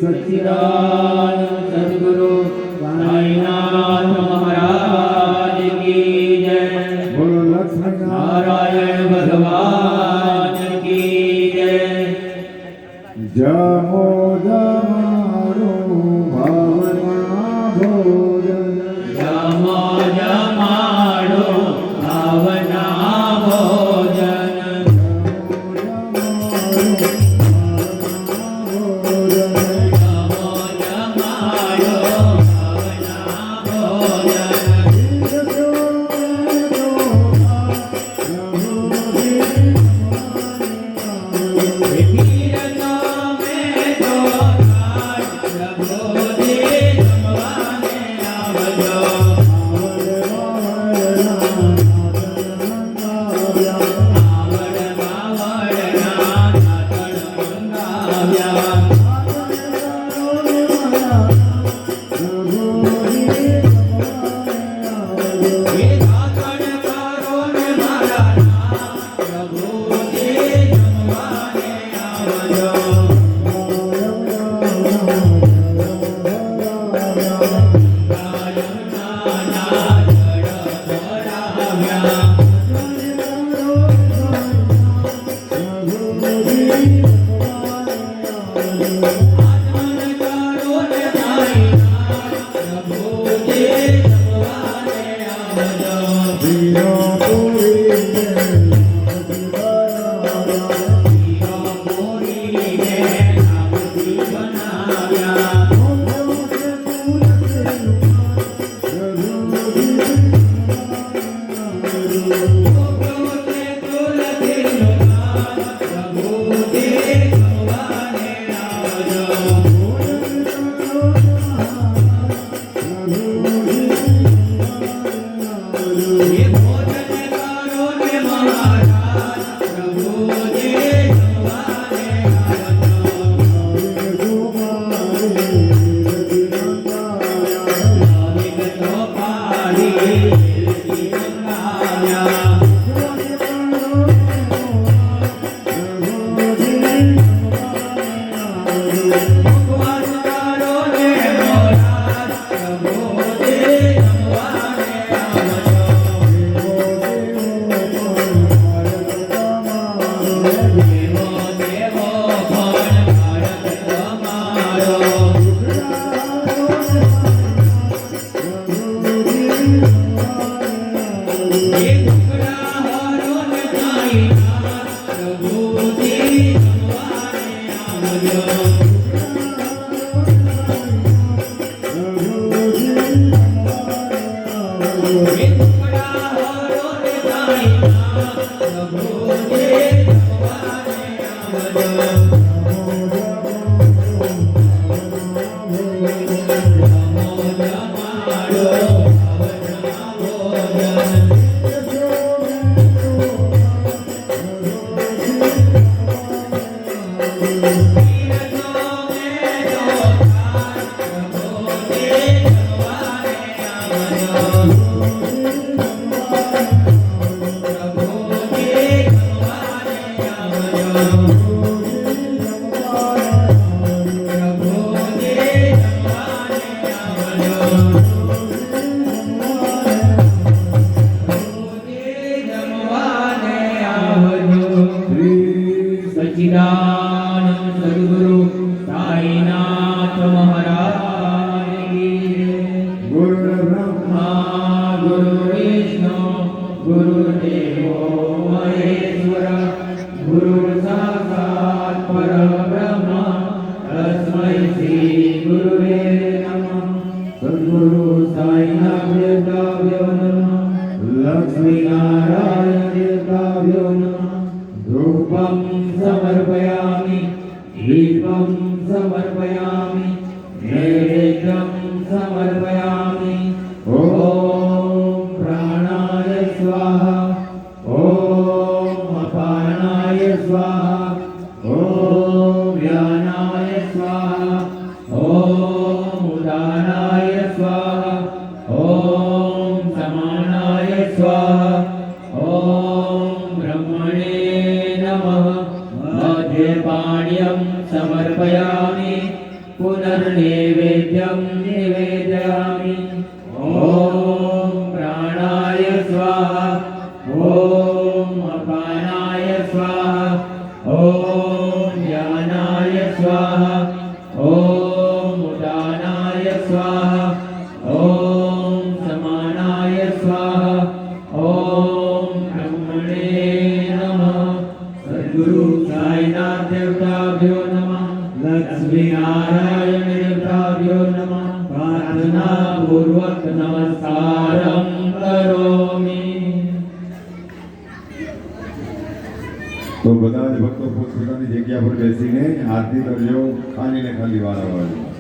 सच्चिदानंद सद्गुरु साईनाथ महाराज की जय। बोलो लक्ष्मी नारायण भगवान की जय। जमो जमारो भावना भोजन जमो जमाड़ो भावना भोजन। सच्चिदानंद सद्गुरु साईनाथ महाराज की जय। गुरु ब्रह्मा गुरु विष्णु गुरुदेवो महेश्वर गुरु साक्षात् परब्रह्म तस्मै श्री गुरुवे नमः। सद्गुरु साईनाथ देवताभ्यो नमः। लक्ष्मी नारायण देवताभ्यो नमः। धूपं समर्पयामि दीपं समर्पयामि नैवेद्यं समर्पयामि। ॐ प्राणाय स्वाहा ॐ अपानाय स्वाहा ॐ व्यानाय स्वाहा ॐ उदानाय स्वाहा ॐ समानाय स्वाहा ॐ ब्रह्मणे नमः। मध्यपाण्यं समर्पयामि पुनर्नैवेद्यं निवेदयामि। ॐ प्राणाय स्वाहा, ॐ अपानाय स्वाहा, ॐ ज्ञानाय स्वाहा, ॐ उदानाय स्वाहा, ॐ समानाय स्वाहा, ॐ ब्रह्मणे नमः। सद्गुरु साईनाथ देवताभ्यो नमः। लक्ष्मी नारायण देवताभ्यो नमः। प्रार्थना पूर्वक नमस्कारं करोमि। તો બધા જ ભક્તો પોતપોતાની જગ્યા પર બેસીને આરતી કરજો, ખાલી ને ખાલી વાર આવજો.